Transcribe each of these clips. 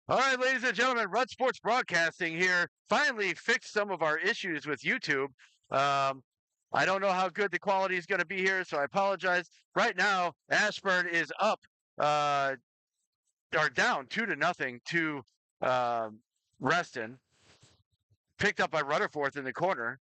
All right, ladies and gentlemen, Rud Sports Broadcasting here. Finally fixed some of our issues with YouTube. Um, I don't know how good the quality is going to be here, so I apologize. Right now, Ashburn is up, uh, or down 2-0 to Reston. Picked up by Rutherford in the corner.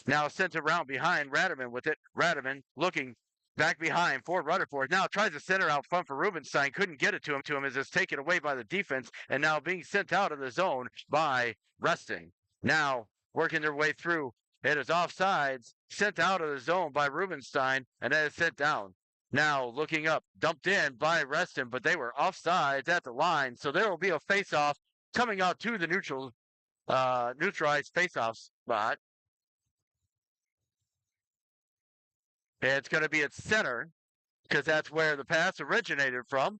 Now sent around behind Radaman with it. Radaman looking back behind for Rutherford. Now tries to center out front for Rubenstein. Couldn't get it to him as it's taken away by the defense and now being sent out of the zone by Reston. Now working their way through. It is offsides, sent out of the zone by Rubenstein, and then it's sent down. Now looking up, dumped in by Reston, but they were offsides at the line, so there will be a face-off coming out to the neutralized face-off spot. It's going to be at center because that's where the pass originated from.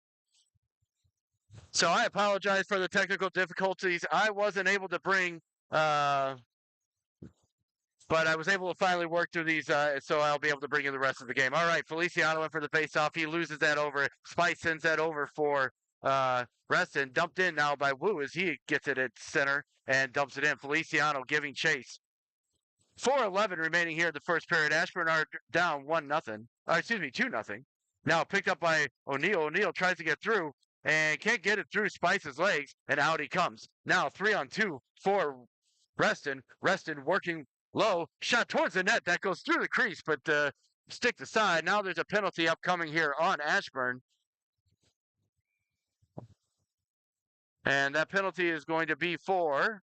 So I apologize for the technical difficulties. I wasn't able to bring, but I was able to finally work through these, so I'll be able to bring you the rest of the game. All right, Feliciano in for the faceoff. He loses that over. Spice sends that over for Reston. Dumped in now by Wu as he gets it at center and dumps it in. Feliciano giving chase. 4:11 remaining here in the first period. Ashburn are down 2-0. Now picked up by O'Neal. O'Neal tries to get through and can't get it through Spice's legs, and out he comes. Now 3-on-2 for Reston. Reston working low. Shot towards the net. That goes through the crease, but stick aside. Now there's a penalty upcoming here on Ashburn. And that penalty is going to be for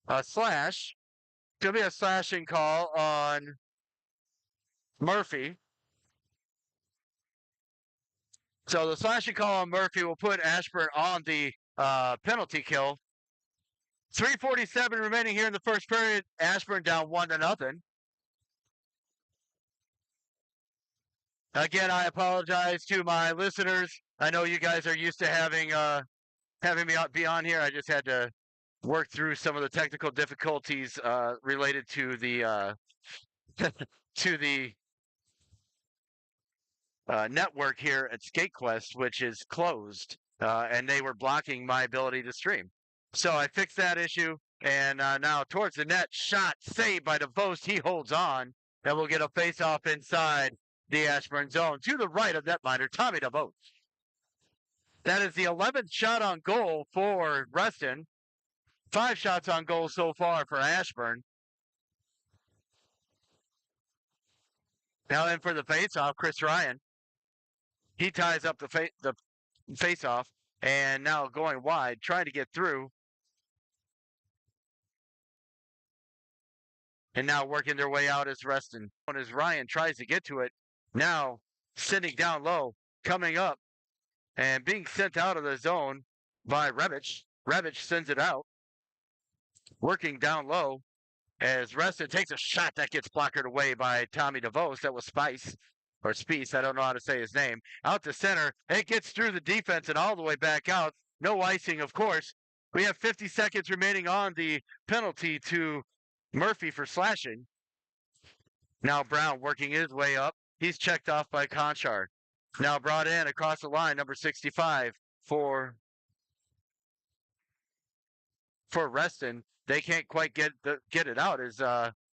a slash. Going to be a slashing call on Murphy. So the slashing call on Murphy will put Ashburn on the penalty kill. 3:47 remaining here in the first period. Ashburn down 1-0. Again, I apologize to my listeners. I know you guys are used to having me be on here. I just had to work through some of the technical difficulties related to the to the network here at Skatequest, which is closed, and they were blocking my ability to stream. So I fixed that issue, and now towards the net, shot saved by DeVos. He holds on, and we'll get a face-off inside the Ashburn zone to the right of netminder Tommy DeVos. That is the 11th shot on goal for Reston. 5 shots on goal so far for Ashburn. Now in for the face-off, Chris Ryan. He ties up the face-off, and now going wide, trying to get through. And now working their way out is Reston. As Ryan tries to get to it, now sitting down low, coming up, and being sent out of the zone by Rebic. Rebic sends it out, working down low, as Reston takes a shot that gets blockered away by Tommy DeVos. That was Spice. Or Spice, I don't know how to say his name. Out to center. It gets through the defense and all the way back out. No icing, of course. We have 50 seconds remaining on the penalty to Murphy for slashing. Now Brown working his way up. He's checked off by Conchard. Now brought in across the line, number 65 for Reston. They can't quite get it out. It's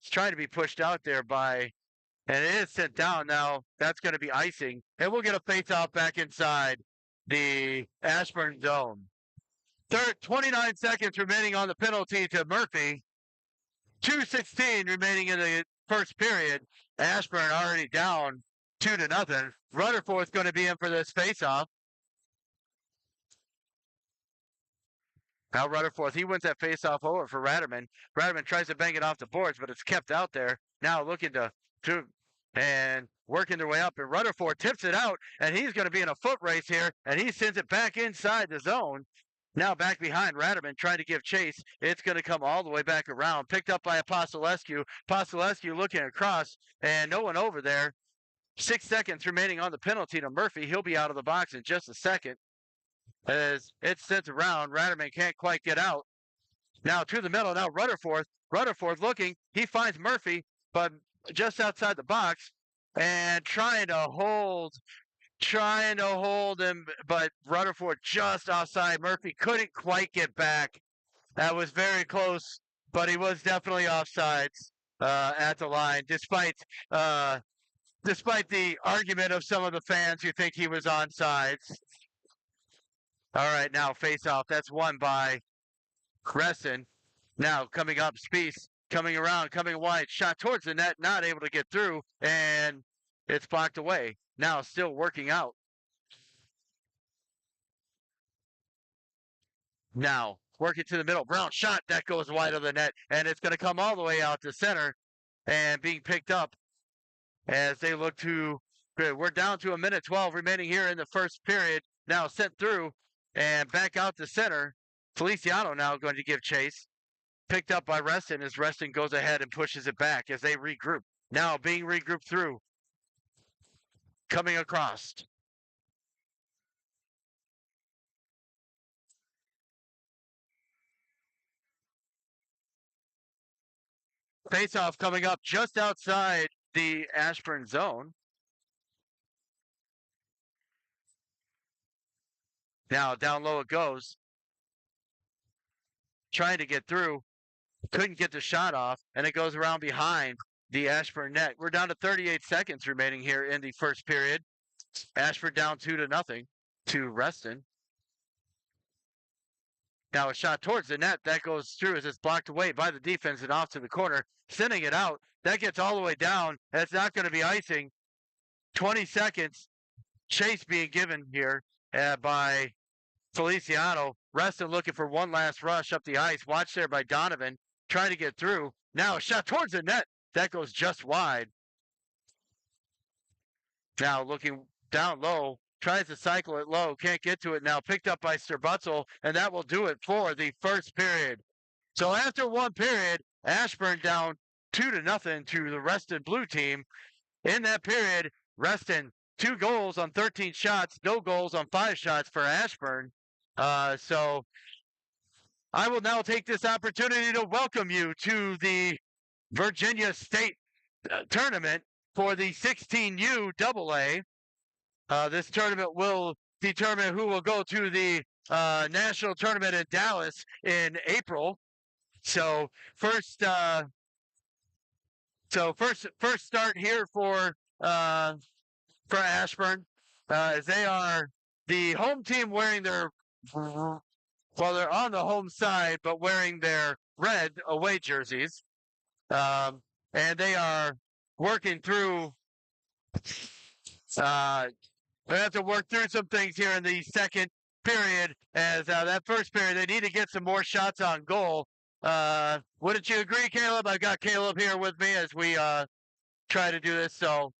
trying to be pushed out there by... And it is sent down now. That's going to be icing. And we'll get a face-off back inside the Ashburn zone. 29 seconds remaining on the penalty to Murphy. 2:16 remaining in the first period. Ashburn already down 2-0. Rutherford's going to be in for this face-off. Now Rutherford, he wins that face-off over for Radaman. Radaman tries to bang it off the boards, but it's kept out there. Now looking to and working their way up, and Rutherford tips it out, and he's going to be in a foot race here, and he sends it back inside the zone. Now back behind Radaman, trying to give chase. It's going to come all the way back around. Picked up by Apostolescu. Apostolescu looking across, and no one over there. 6 seconds remaining on the penalty to Murphy. He'll be out of the box in just a second. As it's sent around, Radaman can't quite get out. Now to the middle, now Rutherford. Rutherford looking. He finds Murphy, but just outside the box and trying to hold trying to hold him, but Rutherford just offside. Murphy couldn't quite get back. That was very close, but he was definitely offsides at the line, despite the argument of some of the fans who think he was onside. All right, now face off. That's won by Reston. Now coming up, Spieth coming around, coming wide, shot towards the net, not able to get through, and it's blocked away. Now still working out. Now working to the middle. Brown shot that goes wide of the net, and it's going to come all the way out to center and being picked up as they look to. We're down to 1:12 remaining here in the first period. Now sent through and back out to center. Feliciano now going to give chase. Picked up by Reston as Reston goes ahead and pushes it back as they regroup. Now being regrouped through. Coming across. Face-off coming up just outside the Ashburn zone. Now down low it goes. Trying to get through. Couldn't get the shot off, and it goes around behind the Ashburn net. We're down to 38 seconds remaining here in the first period. Ashburn down 2-0 to Reston. Now a shot towards the net. That goes through as it's blocked away by the defense and off to the corner. Sending it out. That gets all the way down. That's not going to be icing. 20 seconds. Chase being given here by Feliciano. Reston looking for one last rush up the ice. Watched there by Donovan. Trying to get through. Now a shot towards the net. That goes just wide. Now looking down low. Tries to cycle it low. Can't get to it now. Picked up by Sterbutzel. And that will do it for the first period. So after one period, Ashburn down 2-0 to the Reston blue team. In that period, Reston 2 goals on 13 shots, no goals on 5 shots for Ashburn. So I will now take this opportunity to welcome you to the Virginia State tournament for the 16U AA. This tournament will determine who will go to the national tournament in Dallas in April. So first start here for Ashburn, as they are the home team wearing their, well, they're on the home side, but wearing their red away jerseys. And they are working through, they have to work through some things here in the second period, as that first period, they need to get some more shots on goal. Wouldn't you agree, Caleb? I've got Caleb here with me as we try to do this, so.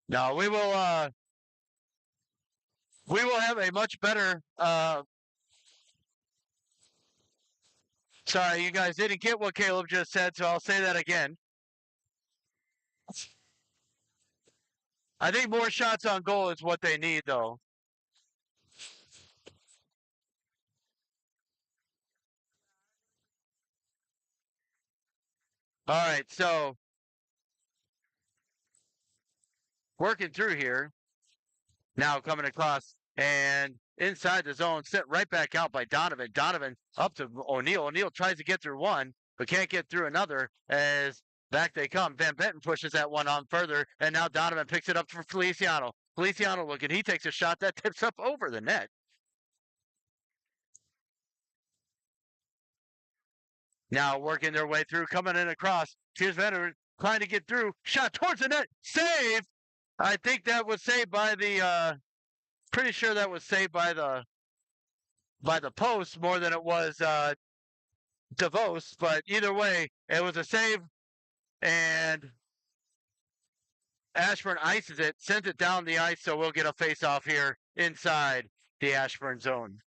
No, we will have a much better sorry, you guys didn't get what Caleb just said, so I'll say that again. I think more shots on goal is what they need, though. All right, so working through here. Now coming across and inside the zone, sent right back out by Donovan. Donovan up to O'Neal. O'Neal tries to get through one, but can't get through another as back they come. Van Benton pushes that one on further, and now Donovan picks it up for Feliciano. Feliciano looking, he takes a shot that tips up over the net. Now working their way through, coming in across. Here's Veteran trying to get through. Shot towards the net. Save! I think that was saved by the pretty sure that was saved by the post more than it was DeVos, but either way, it was a save, and Ashburn ices it, sends it down the ice, so we'll get a face-off here inside the Ashburn zone.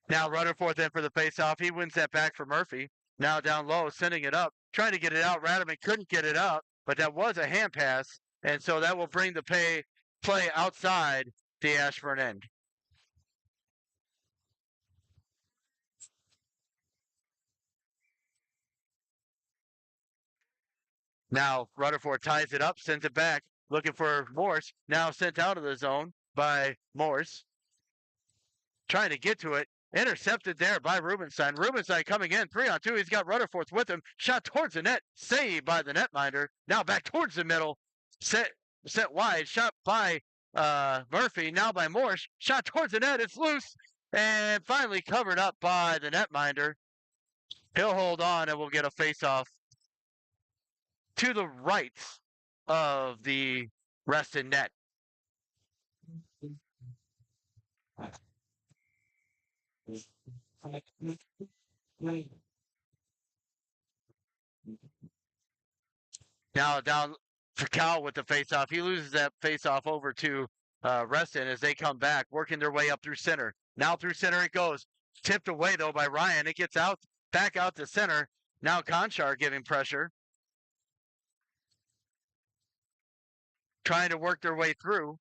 Now Rutherford in for the faceoff. He wins that back for Murphy. Now down low, sending it up, trying to get it out. Radaman couldn't get it up, but that was a hand pass, and so that will bring the play outside the Ashburn end. Now Rutherford ties it up, sends it back, looking for Morse. Now sent out of the zone by Morse. Trying to get to it. Intercepted there by Rubenstein. Rubenstein coming in 3-on-2. He's got Rutherford with him. Shot towards the net. Saved by the netminder. Now back towards the middle. Set wide. Shot by Murphy. Now by Morse. Shot towards the net. It's loose. And finally covered up by the netminder. He'll hold on and we'll get a face-off to the right of the Reston net. Now down for Cal with the faceoff. He loses that faceoff over to Reston as they come back, working their way up through center. Now through center it goes. Tipped away though by Ryan. It gets out back out to center. Now Conchar giving pressure. Trying to work their way through.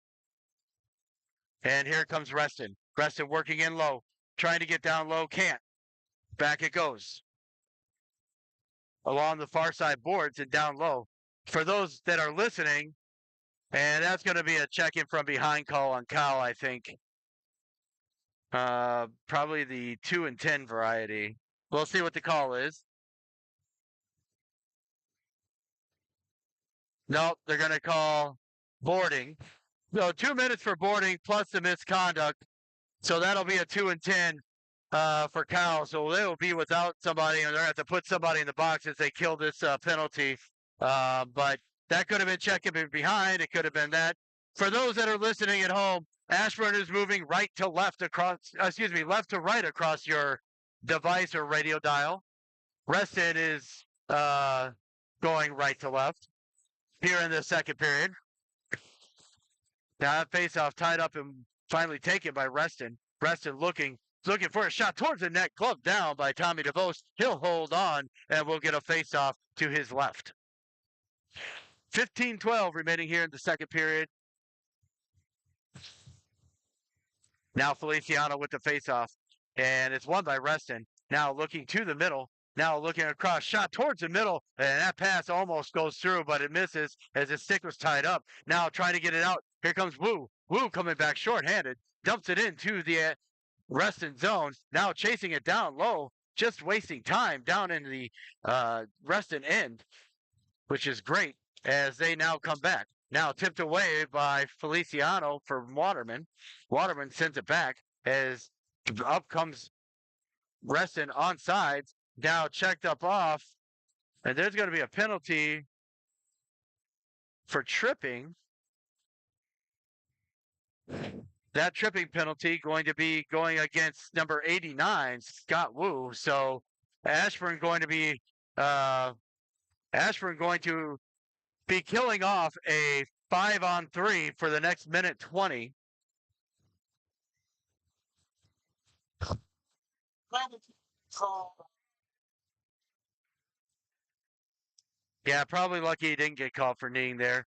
And here comes Reston. Reston working in low. Trying to get down low. Can't. Back it goes. Along the far side boards and down low. For those that are listening, and that's going to be a check-in from behind call on Cal, I think. Probably the 2 and 10 variety. We'll see what the call is. Nope, they're going to call boarding. So 2 minutes for boarding plus the misconduct. So that'll be a 2 and 10 for Cal. So they will be without somebody, and they're going to have to put somebody in the box as they kill this penalty. But that could have been checking behind. It could have been that. For those that are listening at home, Ashburn is moving right to left across, left to right across your device or radio dial. Reston is going right to left here in the second period. Now that faceoff tied up and finally taken by Reston. Reston looking for a shot towards the net, gloved down by Tommy DeVos. He'll hold on, and we'll get a faceoff to his left. 15-12 remaining here in the second period. Now Feliciano with the faceoff, and it's won by Reston. Now looking to the middle. Now looking across, shot towards the middle, and that pass almost goes through, but it misses as his stick was tied up. Now trying to get it out. Here comes Wu. Wu coming back shorthanded, dumps it into the Reston zone. Now chasing it down low, just wasting time down in the Reston end, which is great as they now come back. Now tipped away by Feliciano for Waterman. Waterman sends it back as up comes Reston on sides. Now checked up off, and there's going to be a penalty for tripping. That tripping penalty going to be going against number 89, Scott Wu. So Ashburn going to be killing off a 5-on-3 for the next minute 20. Yeah, probably lucky he didn't get called for kneeing there.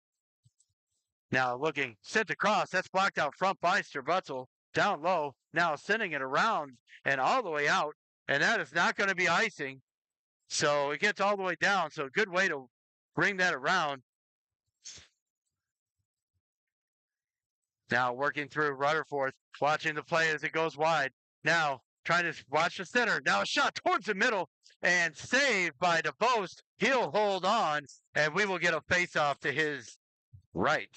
Now looking, sent across. That's blocked out front by Strabutzel. Down low. Now sending it around and all the way out. And that is not going to be icing. So it gets all the way down. So a good way to bring that around. Now working through Rutherford. Watching the play as it goes wide. Now trying to watch the center. Now a shot towards the middle. And saved by DeVos. He'll hold on. And we will get a face-off to his right.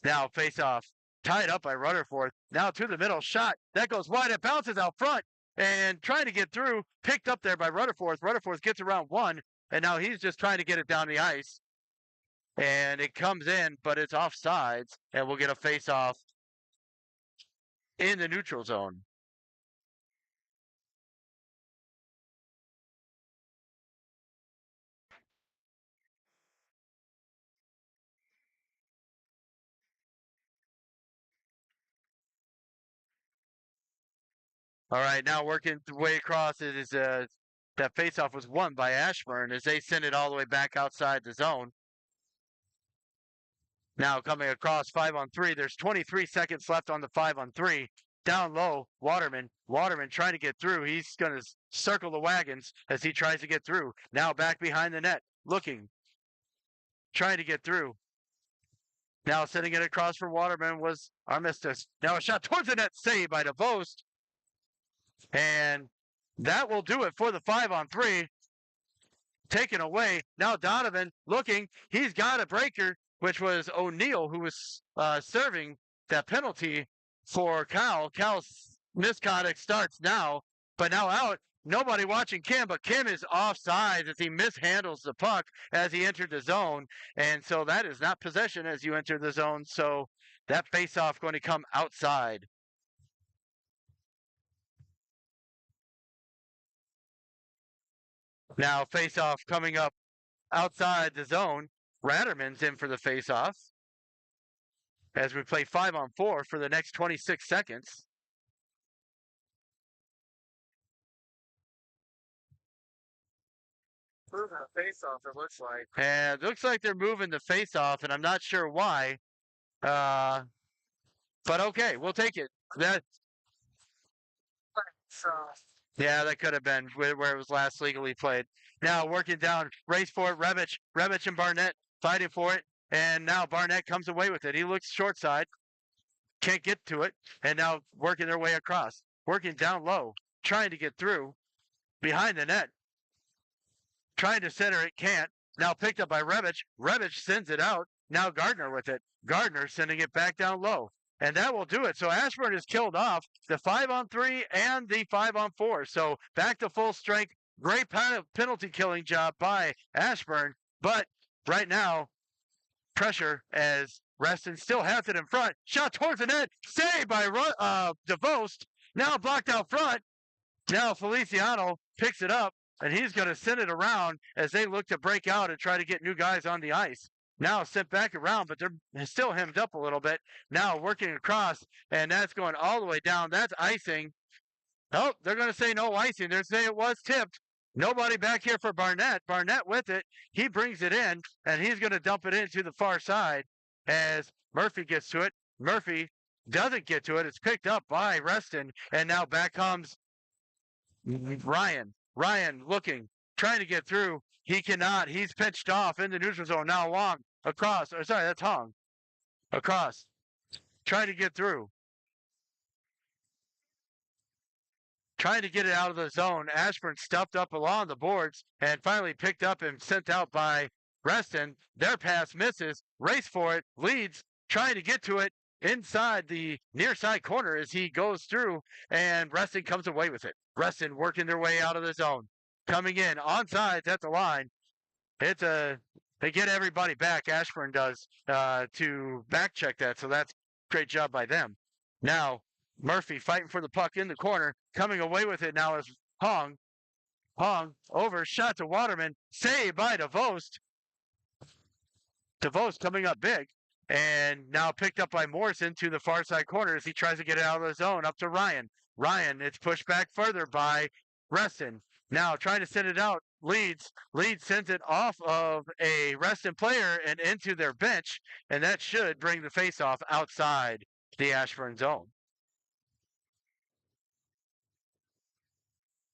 Now face off, tied up by Rutherford. Now to the middle, shot. That goes wide. It bounces out front and trying to get through. Picked up there by Rutherford. Rutherford gets around one, and now he's just trying to get it down the ice. And it comes in, but it's offsides, and we'll get a face off in the neutral zone. All right, now working the way across it is that faceoff was won by Ashburn as they send it all the way back outside the zone. Now coming across 5-on-3. There's 23 seconds left on the 5-on-3. Down low, Waterman. Waterman trying to get through. He's going to circle the wagons as he tries to get through. Now back behind the net, looking, trying to get through. Now sending it across for Waterman was Armistice. Now a shot towards the net, saved by DeVost. And that will do it for the 5-on-3. Taken away. Now Donovan looking. He's got a breaker, which was O'Neal, who was serving that penalty for Cal. Cal's misconduct starts now, but now out. Nobody watching Kim, but Kim is offside as he mishandles the puck as he entered the zone. And so that is not possession as you enter the zone. So that faceoff going to come outside. Now faceoff coming up outside the zone. Ratterman's in for the faceoff as we play 5-on-4 for the next 26 seconds. Moving the face-off, it looks like. And it looks like they're moving the face-off, and I'm not sure why. But okay, we'll take it. Yeah, that could have been where it was last legally played. Now working down, race for it, Rebich and Barnett fighting for it, and now Barnett comes away with it. He looks short side, can't get to it, and now working their way across, working down low, trying to get through, behind the net, trying to center it, can't. Now picked up by Rebich. Rebich sends it out. Now Gardner with it. Gardner sending it back down low. And that will do it. So Ashburn has killed off the 5-on-3 and the 5-on-4. So back to full strength. Great penalty killing job by Ashburn. But right now, pressure as Reston still has it in front. Shot towards the net. Saved by DeVost. Now blocked out front. Now Feliciano picks it up. And he's going to send it around as they look to break out and try to get new guys on the ice. Now sent back around, but they're still hemmed up a little bit. Now working across, and that's going all the way down. That's icing. Oh, they're going to say no icing. They're saying it was tipped. Nobody back here for Barnett. Barnett with it. He brings it in, and he's going to dump it into the far side as Murphy gets to it. Murphy doesn't get to it. It's picked up by Reston, and now back comes Ryan. Ryan looking, trying to get through. He cannot. He's pitched off in the neutral zone. Now long across. Or sorry, that's Hong. Across. Trying to get through. Trying to get it out of the zone. Ashburn stuffed up along the boards and finally picked up and sent out by Reston. Their pass misses. Race for it. Leads. Trying to get to it inside the near side corner as he goes through, and Reston comes away with it. Reston working their way out of the zone. Coming in, onside at the line. They get everybody back, Ashburn does, to back check that, so that's a great job by them. Now, Murphy fighting for the puck in the corner, coming away with it now is Hong. Hong, over, shot to Waterman, saved by DeVost. DeVost coming up big. And now picked up by Morrison to the far side corner as he tries to get it out of the zone up to Ryan. Ryan, it's pushed back further by Reston. Now trying to send it out. Leeds sends it off of a Reston player and into their bench. And that should bring the faceoff outside the Ashburn zone.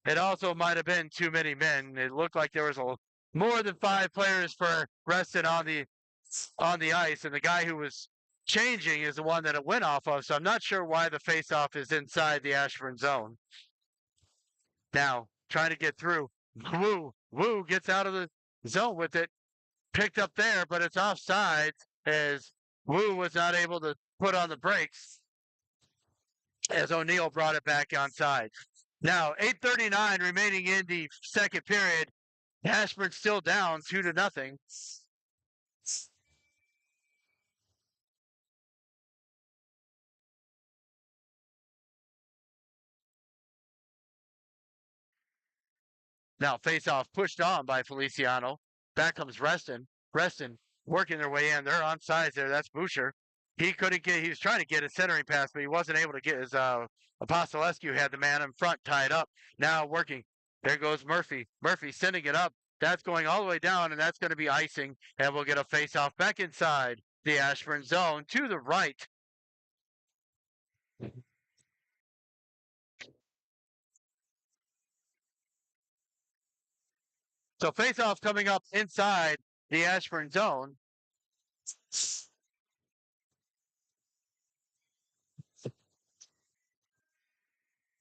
It also might have been too many men. It looked like there was more than 5 players for Reston on the ice, and the guy who was changing is the one that it went off of, so I'm not sure why the faceoff is inside the Ashburn zone. Now, trying to get through. Wu gets out of the zone with it. Picked up there, but it's offside as Wu was not able to put on the brakes as O'Neal brought it back onside. Now, 8:39 remaining in the second period. Ashburn still down 2-0. Now face-off pushed on by Feliciano. Back comes Reston. Reston working their way in. They're on sides there. That's Boucher. he couldn't get. He was trying to get a centering pass, but he wasn't able to get his. Apostolescu had the man in front tied up. Now working. There goes Murphy. Murphy sending it up. That's going all the way down, and that's going to be icing, and we'll get a face-off back inside the Ashburn zone to the right. So face-off coming up inside the Ashburn zone.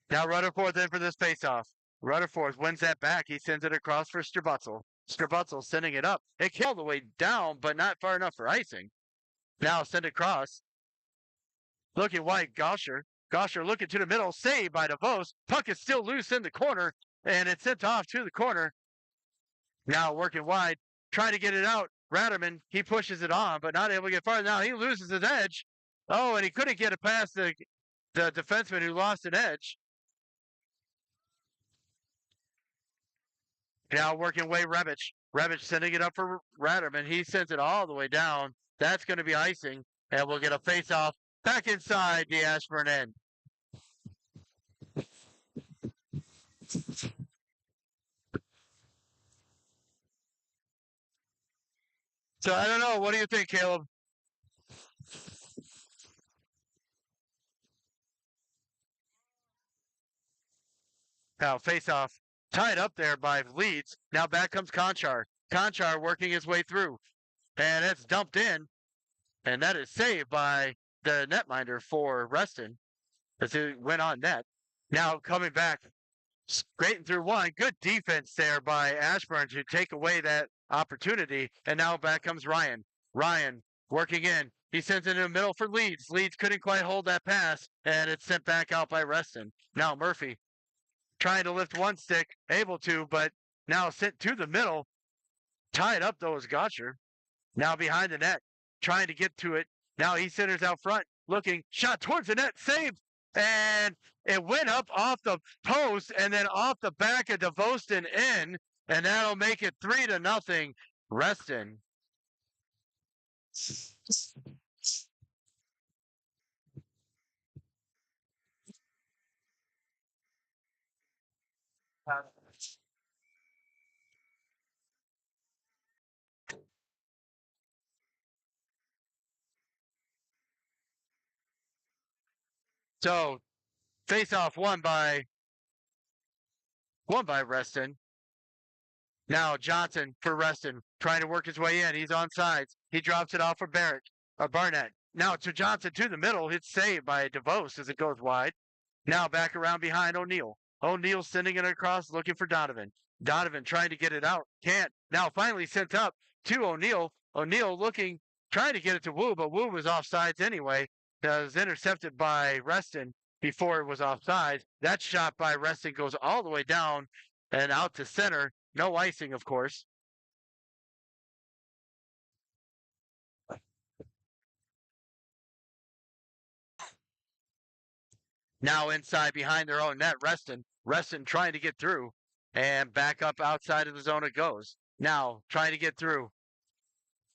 Now Rutherford in for this face-off. Rutherford wins that back. He sends it across for Strabutzel. Strabutzel sending it up. It came all the way down, but not far enough for icing. Now send it across. Looking wide, Gosher. Gosher looking to the middle. Saved by DeVos. Puck is still loose in the corner, and it's sent off to the corner. Now working wide. Trying to get it out. Ratterman, he pushes it on, but not able to get far. Now he loses his edge. Oh, and he couldn't get it past the defenseman who lost an edge. Now working way Rebic. Rebic sending it up for Ratterman. He sends it all the way down. That's going to be icing, and we'll get a face-off back inside the Ashburn end. So I don't know. What do you think, Caleb? Now face-off tied up there by Leeds. Now back comes Conchar. Conchar working his way through, and it's dumped in, and that is saved by the netminder for Reston as it went on net. Now coming back, scraping through one. Good defense there by Ashburn to take away that opportunity. And now back comes Ryan. Ryan working in. He sends it in the middle for Leeds. Leeds couldn't quite hold that pass, and it's sent back out by Reston. Now Murphy trying to lift one stick, able to, but now sent to the middle. Tied up though is Gotcher. Now behind the net, trying to get to it. Now he centers out front, looking, shot towards the net, saved, and it went up off the post and then off the back of DeVoston in, and that'll make it 3-0 Reston. So face-off won by Reston. Now Johnson for Reston, trying to work his way in. He's on sides. He drops it off for Barnett. Now to Johnson to the middle. It's saved by DeVos as it goes wide. Now back around behind O'Neill. O'Neill sending it across, looking for Donovan. Donovan trying to get it out. Can't. Now finally sent up to O'Neill. O'Neill looking, trying to get it to Wu, but Wu was offsides anyway. It was intercepted by Reston before it was offsides. That shot by Reston goes all the way down and out to center. No icing, of course. Now inside behind their own net, Reston. Reston trying to get through and back up outside of the zone it goes. Now trying to get through.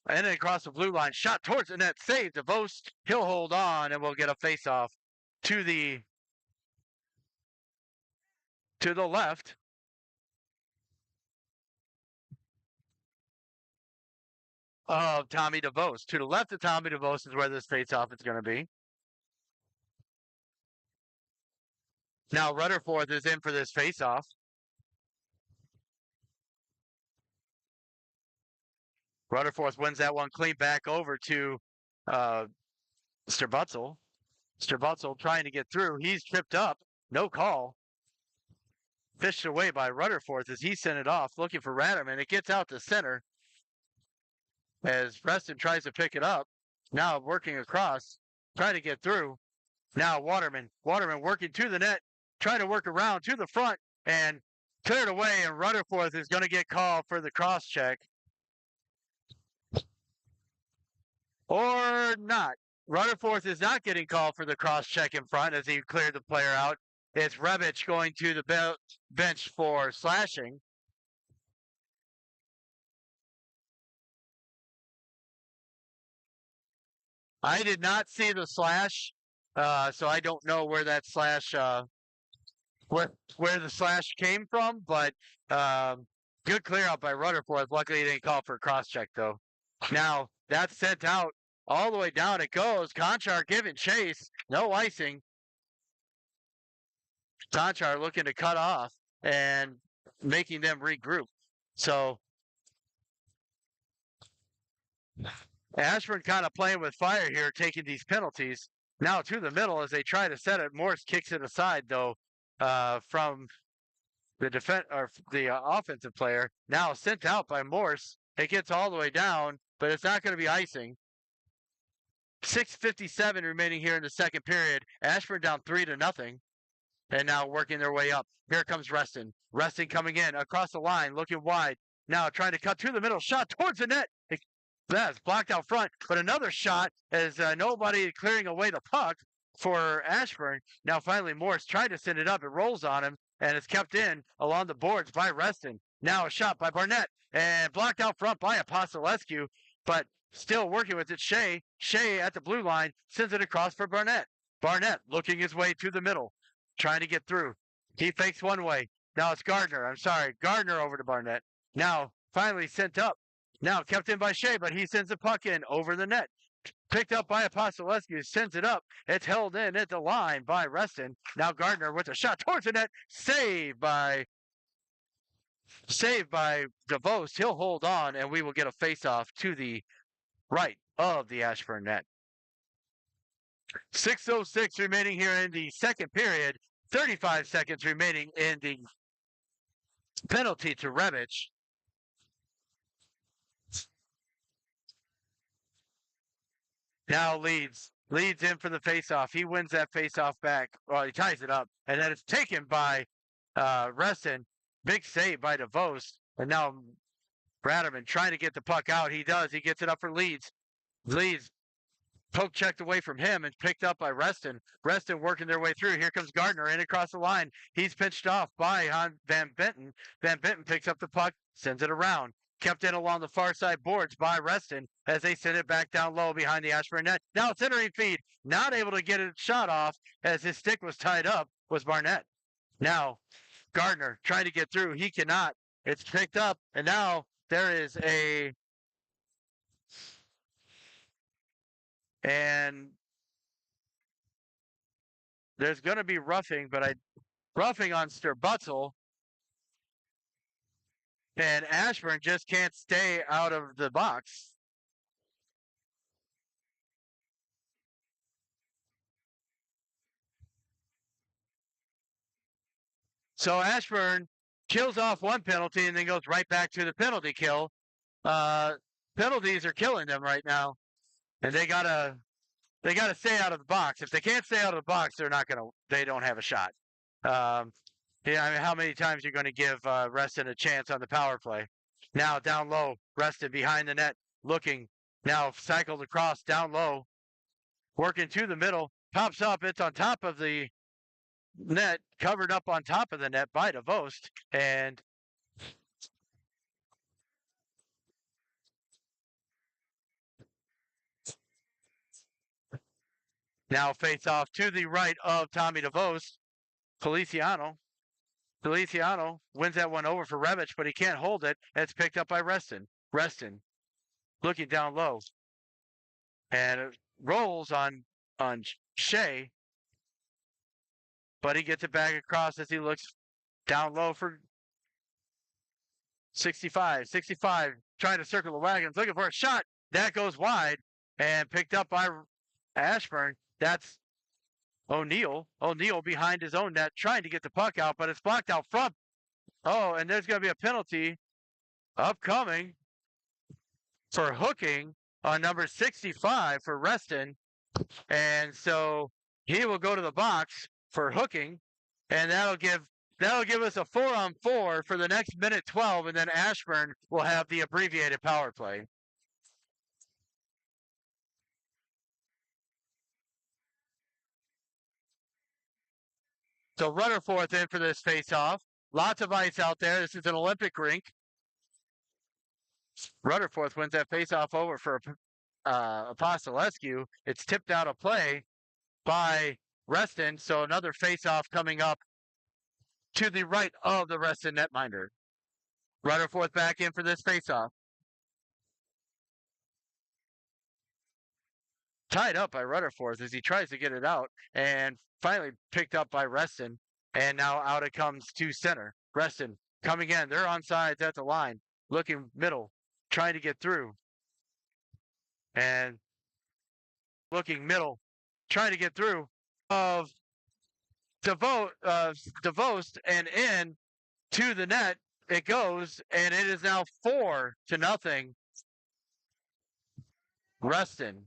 And then across the blue line, shot towards the net, saved DeVos. He'll hold on, and we'll get a face-off to the left. Of Tommy DeVos. To the left of Tommy DeVos is where this face-off is going to be. Now Rutherford is in for this face-off. Rutherford wins that one clean back over to Strabutzel. Strabutzel trying to get through. He's tripped up. No call. Fished away by Rutherford as he sent it off, looking for Ratterman. It gets out to center as Reston tries to pick it up. Now working across, trying to get through. Now Waterman. Waterman working to the net, trying to work around to the front and cleared away. And Rutherford is going to get called for the cross check. Or not. Rutherford is not getting called for the cross check in front as he cleared the player out. It's Rebic going to the bench for slashing. I did not see the slash, so I don't know where that slash where the slash came from, but good clear out by Rutherford. Luckily, he didn't call for a cross check though. Now that's sent out all the way down. It goes. Conchar giving chase. No icing. Conchar looking to cut off and making them regroup. So Ashburn kind of playing with fire here, taking these penalties. Now to the middle as they try to set it. Morse kicks it aside though from the offensive player. Now sent out by Morse. It gets all the way down, but it's not going to be icing. 6:57 remaining here in the second period. Ashburn down 3-0, and now working their way up. Here comes Reston. Reston coming in across the line, looking wide. Now trying to cut to the middle, shot towards the net. That's blocked out front, but another shot as nobody clearing away the puck for Ashburn. Now finally Morse tried to send it up. It rolls on him, and it's kept in along the boards by Reston. Now a shot by Barnett, and blocked out front by Apostolescu, but still working with it. Shea at the blue line sends it across for Barnett. Barnett looking his way to the middle, trying to get through. He fakes one way. Now it's Gardner. Gardner over to Barnett. Now finally sent up. Now kept in by Shea, but he sends the puck in over the net. Picked up by Apostolescu, sends it up. It's held in at the line by Reston. Now Gardner with a shot towards the net. Saved by DeVos. He'll hold on, and we will get a face-off to the right of the Ashburn net. 6:06 remaining here in the second period. 35 seconds remaining in the penalty to Revich. Now leads in for the faceoff. He wins that faceoff back. Well, he ties it up, and then it's taken by Reston. Big save by DeVos, and now Braderman trying to get the puck out. He does. He gets it up for Leeds. Leeds poke checked away from him and picked up by Reston. Reston working their way through. Here comes Gardner in across the line. He's pitched off by Van Benton. Van Benton picks up the puck, sends it around. Kept in along the far side boards by Reston as they send it back down low behind the Ashburn net. Now it's entering feed. Not able to get a shot off as his stick was tied up was Barnett. Now Gardner trying to get through. He cannot. It's picked up, and now there is and there's going to be roughing, but roughing on Sterbutzel. And Ashburn just can't stay out of the box. So Ashburn kills off one penalty and then goes right back to the penalty kill. Penalties are killing them right now, and they gotta stay out of the box. If they can't stay out of the box, they don't have a shot. Yeah, I mean, how many times you're going to give Reston a chance on the power play? Now down low, Reston behind the net, looking. Now cycled across down low, working to the middle, pops up. It's on top of the net, covered up on top of the net by DeVos, and now face off to the right of Tommy DeVos. Feliciano wins that one over for Revich, but he can't hold it. It's picked up by Reston. Reston looking down low, and it rolls on Shea, but he gets it back across as he looks down low for 65, trying to circle the wagons, looking for a shot. That goes wide and picked up by Ashburn. That's O'Neill behind his own net, trying to get the puck out, but it's blocked out front. Oh, and there's going to be a penalty upcoming for hooking on number 65 for Reston. And so he will go to the box for hooking, and that'll give us a 4-on-4 for the next minute 12, and then Ashburn will have the abbreviated power play. So Rutherford in for this face-off. Lots of ice out there. This is an Olympic rink. Rutherford wins that face-off over for Apostolescu. It's tipped out of play by Reston, so another face-off coming up to the right of the Reston netminder. Rutherford back in for this face-off. Tied up by Rutherford as he tries to get it out, and finally picked up by Reston, and now out it comes to center. Reston coming in. They're on sides at the line, looking middle, trying to get through. And looking middle, trying to get through of DeVost and in to the net. It goes, and it is now 4-0. Reston.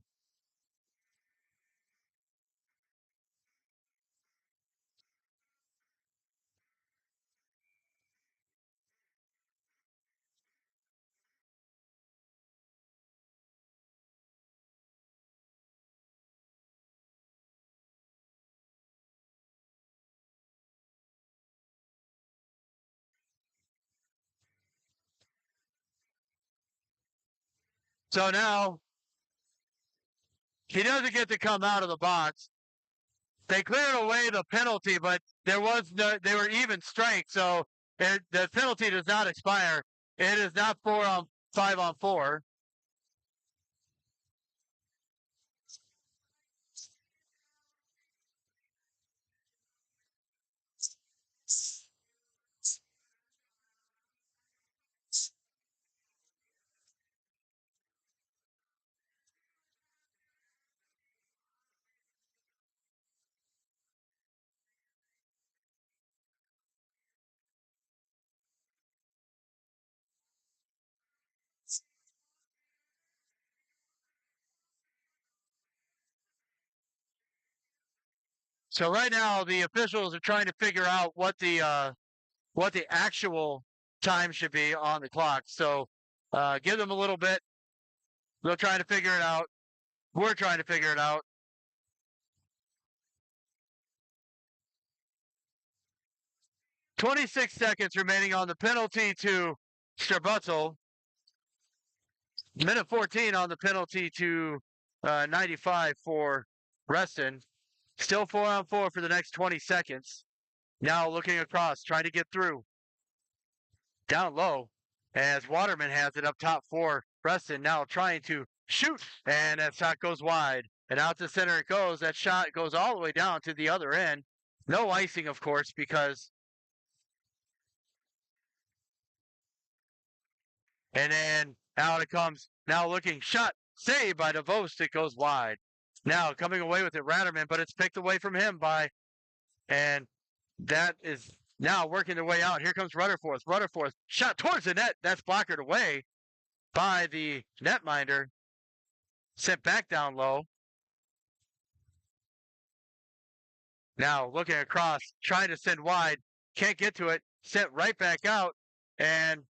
So now he doesn't get to come out of the box. They cleared away the penalty, but there was no, they were even strength, so the penalty does not expire. It is not 5-on-4. So right now the officials are trying to figure out what the actual time should be on the clock. So give them a little bit. They're trying to figure it out. We're trying to figure it out. 26 seconds remaining on the penalty to Strabutzel. Minute 14 on the penalty to 95 for Reston. Still 4-on-4 for the next 20 seconds. Now looking across, trying to get through. Down low as Waterman has it up top for Reston. Now trying to shoot, and that shot goes wide. And out to center it goes. That shot goes all the way down to the other end. No icing, of course, because. And then out it comes. Now looking shot. Saved by DeVost. It goes wide. Now coming away with it, Ratterman, but it's picked away from him by. And that is now working their way out. Here comes Rutherford. Rutherford shot towards the net. That's blockered away by the netminder. Sent back down low. Now looking across, trying to send wide. Can't get to it. Sent right back out. And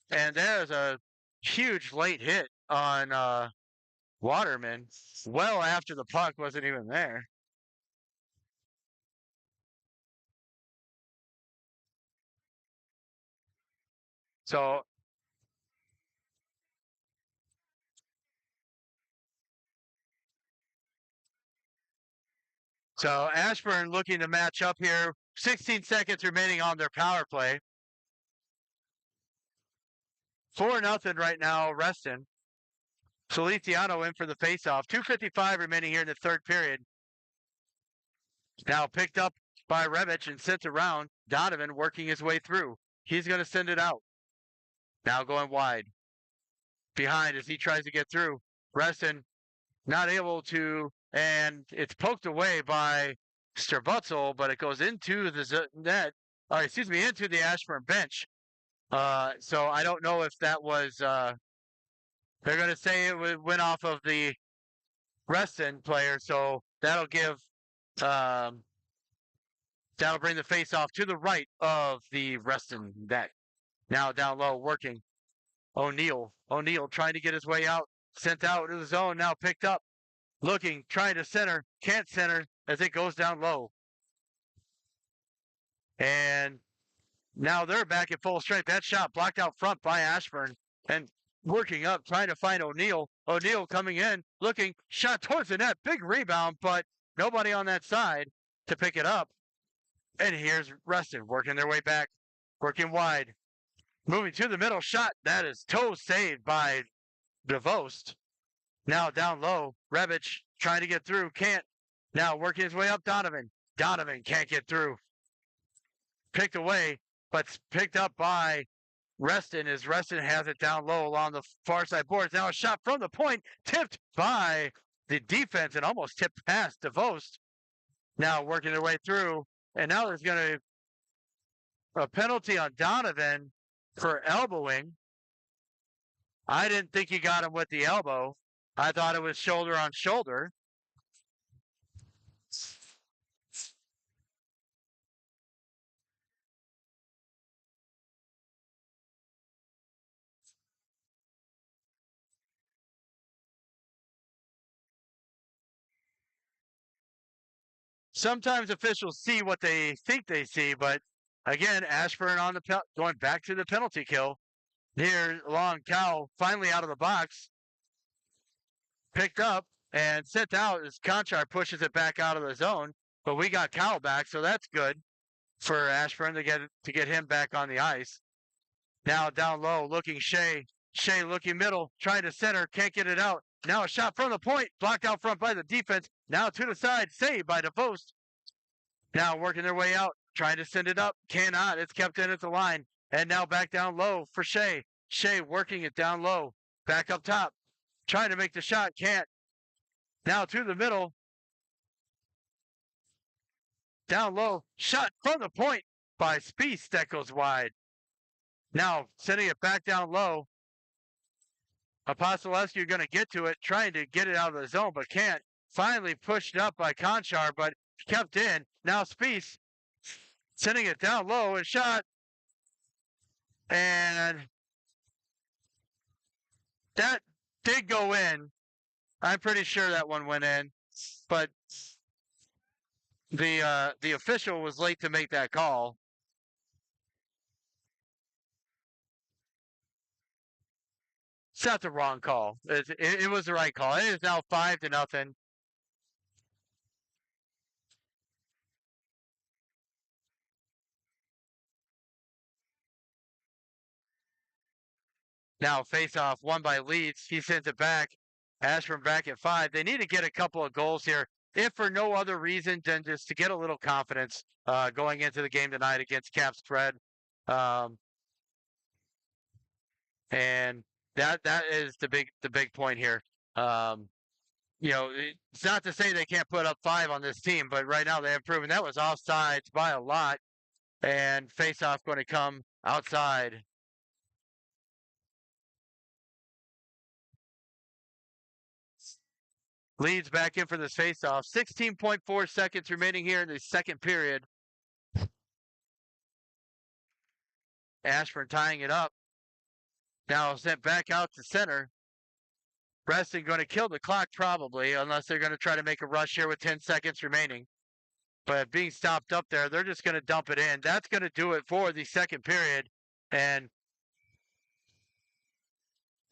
there's a huge late hit on Waterman. Well after the puck wasn't even there. So Ashburn looking to match up here. 16 seconds remaining on their power play. 4-0 right now, Reston. Feliciano in for the faceoff. 2:55 remaining here in the third period. Now picked up by Revich and sent around. Donovan working his way through. He's going to send it out. Now going wide. Behind as he tries to get through. Reston not able to, and it's poked away by Strabutzel, but it goes into the net. Into the Ashburn bench. So I don't know if that was. They're going to say it went off of the Reston player, so that'll give. That'll bring the face off to the right of the Reston net. Now down low, working. O'Neal trying to get his way out. Sent out to the zone. Now picked up. Looking, trying to center. Can't center as it goes down low. And now they're back at full strength. That shot blocked out front by Ashburn. And working up, trying to find O'Neal. O'Neal coming in, looking, shot towards the net, big rebound, but nobody on that side to pick it up. And here's Reston working their way back, working wide, moving to the middle shot. That is toe saved by DeVost. Now down low, Rebic trying to get through, can't. Now working his way up, Donovan. Donovan can't get through. Picked away, but picked up by Reston as Reston has it down low along the far side boards. Now a shot from the point, tipped by the defense and almost tipped past DeVost. Now working their way through, and now there's going to a penalty on Donovan for elbowing. I didn't think he got him with the elbow. I thought it was shoulder on shoulder. Sometimes officials see what they think they see, but again, Ashburn on the going back to the penalty kill. Here, long Cow finally out of the box, picked up and sent out as Conchar pushes it back out of the zone. But we got Cow back, so that's good for Ashburn to get him back on the ice. Now down low, looking Shea. Shea looking middle, trying to center, can't get it out. Now a shot from the point, blocked out front by the defense. Now to the side, saved by DeVost. Now working their way out, trying to send it up, cannot. It's kept in at the line. And now back down low for Shea. Shea working it down low, back up top, trying to make the shot, can't. Now to the middle, down low, shot from the point by Spieth that goes wide. Now sending it back down low. Apostolescu going to get to it, trying to get it out of the zone, but can't. Finally pushed up by Conchar, but kept in. Now Spieth sending it down low and shot. And that did go in. I'm pretty sure that one went in, but the official was late to make that call. It's not the wrong call. It was the right call. It is now 5-0. Now face off won by Leeds. He sends it back. Ashburn back at 5. They need to get a couple of goals here, if for no other reason than just to get a little confidence going into the game tonight against Cap Spread. And that is the big point here. It's not to say they can't put up 5 on this team, but right now they have proven that was offsides by a lot. And face off going to come outside. Leeds back in for this faceoff. 16.4 seconds remaining here in the second period. Ashburn tying it up. Now sent back out to center. Reston going to kill the clock probably, unless they're going to try to make a rush here with 10 seconds remaining. But being stopped up there, they're just going to dump it in. That's going to do it for the second period. And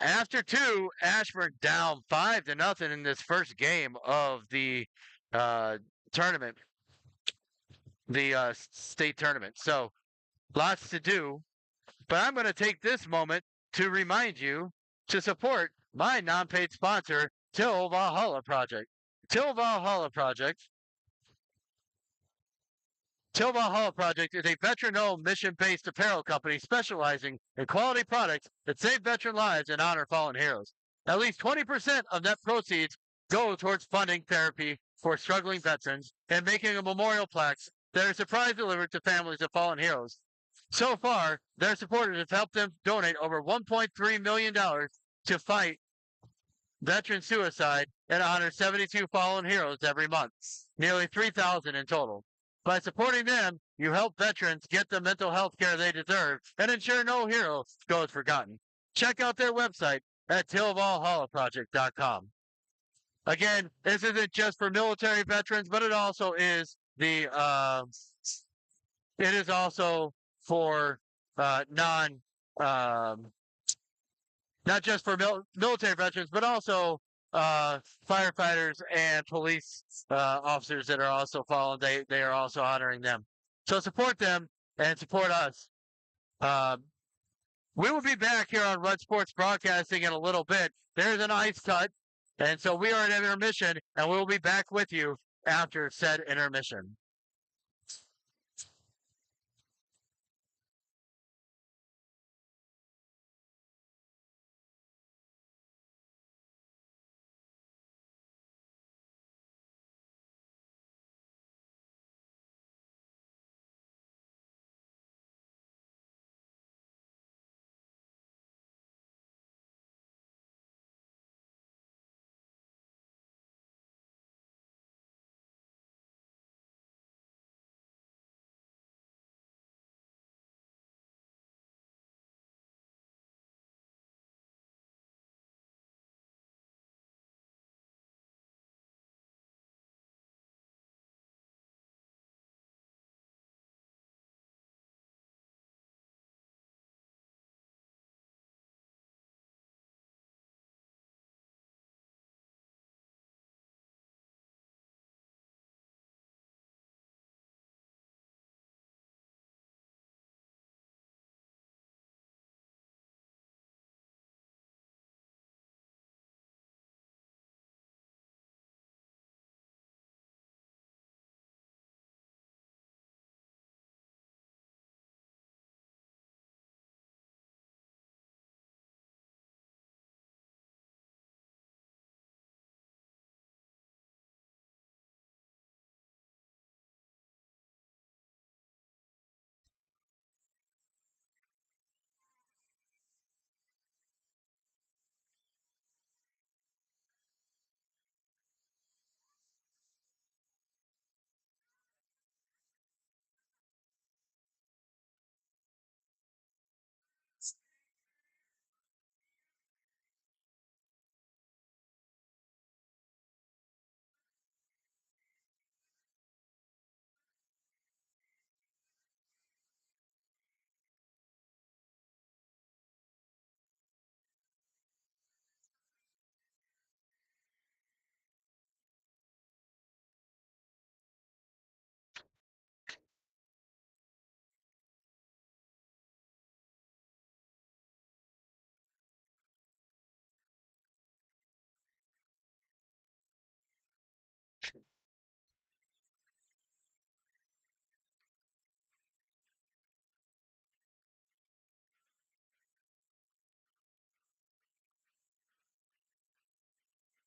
after 2, Ashburn down 5-0 in this first game of the tournament, the state tournament. So lots to do. But I'm going to take this moment to remind you to support my non-paid sponsor, Till Valhalla Project. Till Valhalla Project is a veteran-owned, mission-based apparel company specializing in quality products that save veteran lives and honor fallen heroes. At least 20% of net proceeds go towards funding therapy for struggling veterans and making a memorial plaques that are surprise delivered to families of fallen heroes. So far, their supporters have helped them donate over $1.3 million to fight veteran suicide and honor 72 fallen heroes every month, nearly 3,000 in total. By supporting them, you help veterans get the mental health care they deserve and ensure no hero goes forgotten. Check out their website at tillvalhallaproject.com. Again, this isn't just for military veterans, but it also is for non not just for military veterans, but also firefighters and police officers that are also fallen. They are also honoring them. So support them and support us. Um, we will be back here on Red Sports Broadcasting in a little bit. There's an ice cut, and so we are at intermission, and we will be back with you after said intermission.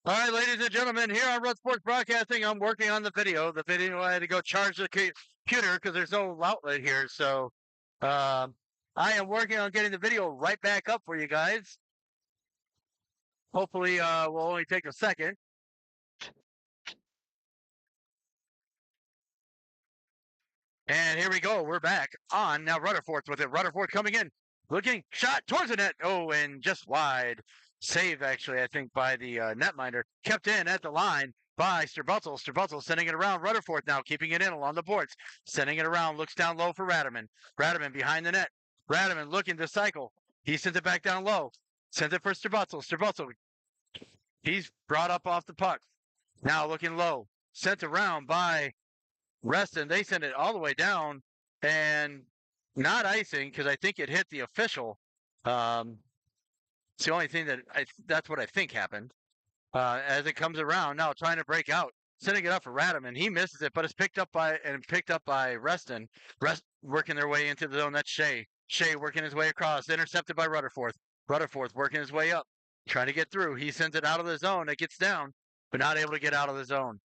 All right, ladies and gentlemen, here on Red Sports Broadcasting, I'm working on the video. The video, I had to go charge the computer because there's no outlet here. So I am working on getting the video right back up for you guys. Hopefully, will only take a second. And here we go. We're back on now. Rutherford with it. Rutherford coming in, looking shot towards the net. Oh, and just wide. Save actually, I think, by the netminder. Kept in at the line by Sterbutzel. Sterbutzel sending it around. Rutherford now keeping it in along the boards. Sending it around. Looks down low for Radaman. Radaman behind the net. Radaman looking to cycle. He sends it back down low. Sends it for Sterbutzel. Sterbutzel. He's brought up off the puck. Now looking low. Sent around by Reston. They send it all the way down and not icing because I think it hit the official. It's the only thing that's what I think happened. As it comes around now, trying to break out, sending it up for Radaman. He misses it, but it's picked up by Reston. Working their way into the zone. That's Shea. Shea working his way across, intercepted by Rutherford. Rutherford working his way up, trying to get through. He sends it out of the zone. It gets down, but not able to get out of the zone.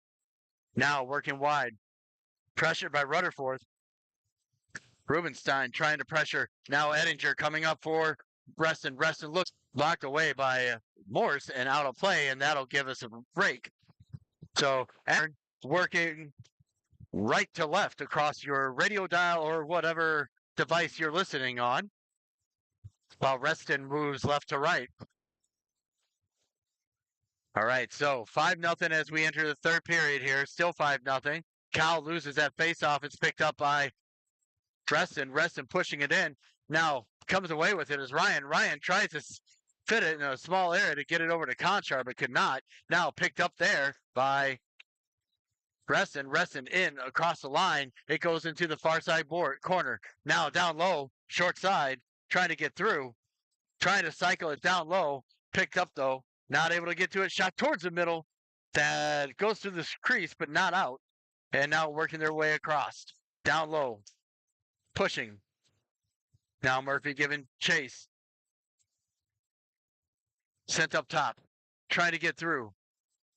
Now working wide, pressured by Rutherford. Rubenstein trying to pressure. Now Ettinger coming up for Reston. Reston looks blocked away by Morse and out of play, and that'll give us a break. So Aaron working right to left across your radio dial or whatever device you're listening on, while Reston moves left to right. All right, so 5-0 as we enter the third period here. Still 5-0. Cal loses that faceoff. It's picked up by Reston. Reston pushing it in. Now comes away with it is Ryan. Ryan tries to fit it in a small area to get it over to Conchar, but could not. Now picked up there by Reston. Reston in across the line. It goes into the far side board corner. Now down low, short side, trying to get through, trying to cycle it down low. Picked up though, not able to get to it. Shot towards the middle. That goes through the crease, but not out. And now working their way across. Down low. Pushing. Now Murphy giving chase. Sent up top. Trying to get through.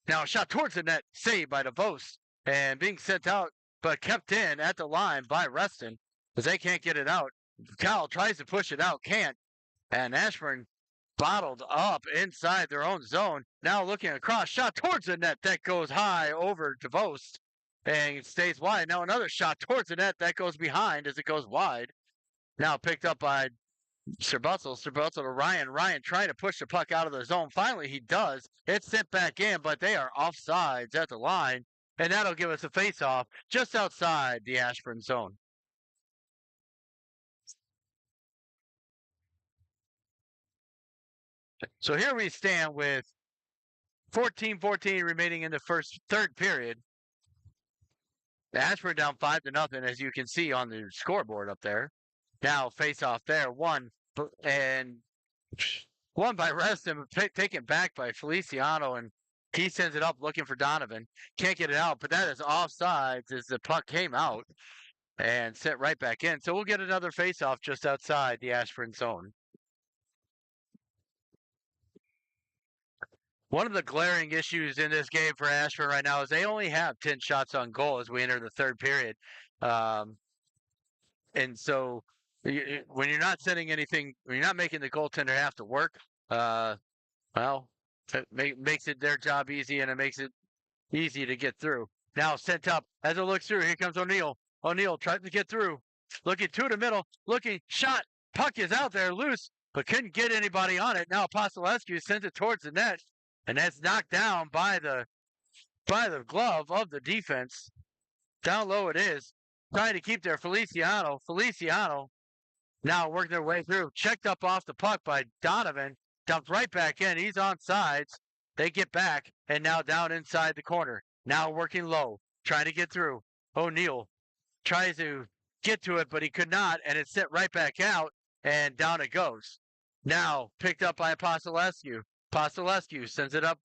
Now a shot towards the net. Saved by DeVos. And being sent out, but kept in at the line by Reston. Because they can't get it out. Cal tries to push it out. Can't. And Ashburn bottled up inside their own zone. Now looking across. Shot towards the net. That goes high over DeVos. And it stays wide. Now another shot towards the net. That goes behind as it goes wide. Now picked up by Sterbutzel. Sterbutzel to Ryan. Ryan trying to push the puck out of the zone. Finally, he does. It's sent back in, but they are offsides at the line. And that'll give us a face-off just outside the Ashburn zone. So here we stand with 14-14 remaining in the third period. Ashburn down 5-0, as you can see on the scoreboard up there. Now face off there, one by Reston, taken back by Feliciano, and he sends it up looking for Donovan. Can't get it out, but that is offsides as the puck came out and sent right back in. So we'll get another face off just outside the Ashburn zone. One of the glaring issues in this game for Ashburn right now is they only have 10 shots on goal as we enter the third period. And so when you're not sending anything, when you're not making the goaltender have to work, well, it makes it their job easy, and it makes it easy to get through. Now sent up as it looks through. Here comes O'Neill. O'Neill tries to get through. Looking to the middle. Looking. Shot. Puck is out there loose, but couldn't get anybody on it. Now Apostolescu sends it towards the net, and that's knocked down by the glove of the defense. Down low it is. Trying to keep there. Feliciano. Feliciano now working their way through. Checked up off the puck by Donovan. Dumped right back in. He's on sides. They get back, and now down inside the corner. Now working low. Trying to get through. O'Neill tries to get to it, but he could not, and it's sent right back out, and down it goes. Now picked up by Apostolescu. Apostolescu sends it up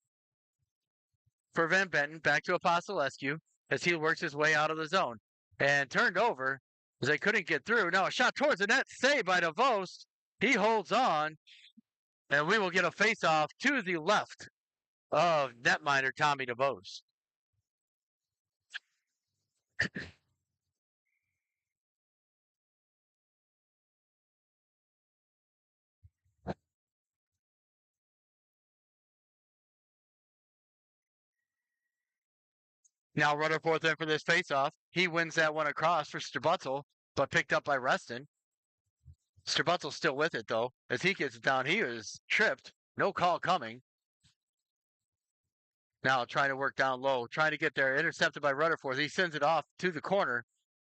for Van Benton. Back to Apostolescu as he works his way out of the zone. And turned over as they couldn't get through. Now a shot towards the net, saved by DeVos. He holds on, and we will get a face-off to the left of netminder Tommy DeVos. Now Rutherford in for this face-off. He wins that one across for Sterbutzel, but picked up by Reston. Sterbutzel's still with it, though. As he gets it down, he is tripped. No call coming. Now trying to work down low, trying to get there. Intercepted by Rutherford. He sends it off to the corner,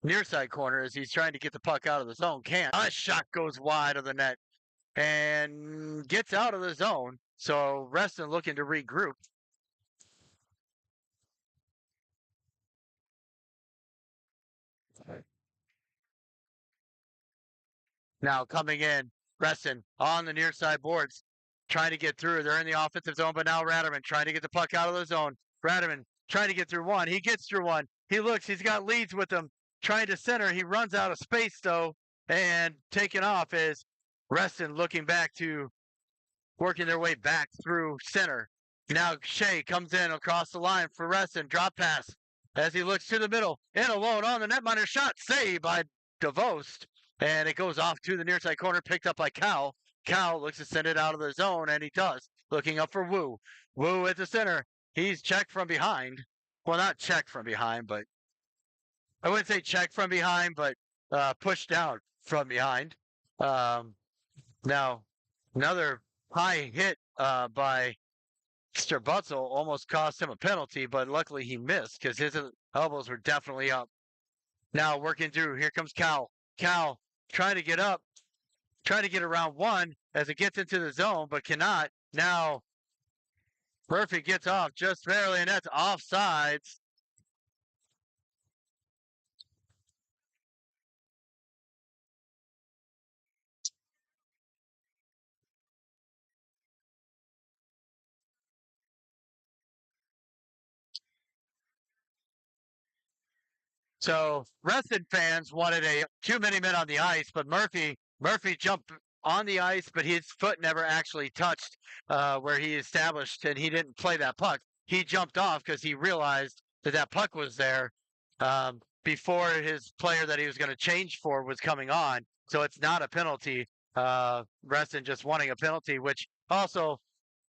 near side corner, as he's trying to get the puck out of the zone. Can't. A shot goes wide of the net and gets out of the zone. So Reston looking to regroup. Now coming in, Reston on the near side boards, trying to get through. They're in the offensive zone, but now Raderman trying to get the puck out of the zone. Raderman trying to get through one. He gets through one. He looks. He's got leads with him. Trying to center. He runs out of space, though, and taken off is Reston looking back to working their way back through center. Now Shea comes in across the line for Reston. Drop pass as he looks to the middle. In alone on the netminder. Shot saved by DeVos. And it goes off to the near side corner, picked up by Cal. Cal looks to send it out of the zone, and he does. Looking up for Wu. Wu at the center. He's checked from behind. Well, not checked from behind, but I wouldn't say checked from behind, but pushed down from behind. Now, another high hit by Sterbutzel almost cost him a penalty, but luckily he missed because his elbows were definitely up. Now working through. Here comes Cal. Cal trying to get up, trying to get around one, as it gets into the zone, but cannot. Now, Murphy gets off just barely, and that's offsides. So Reston fans wanted a too many men on the ice, but Murphy jumped on the ice, but his foot never actually touched where he established, and he didn't play that puck. He jumped off because he realized that that puck was there before his player that he was going to change for was coming on. So it's not a penalty. Reston just wanting a penalty, which also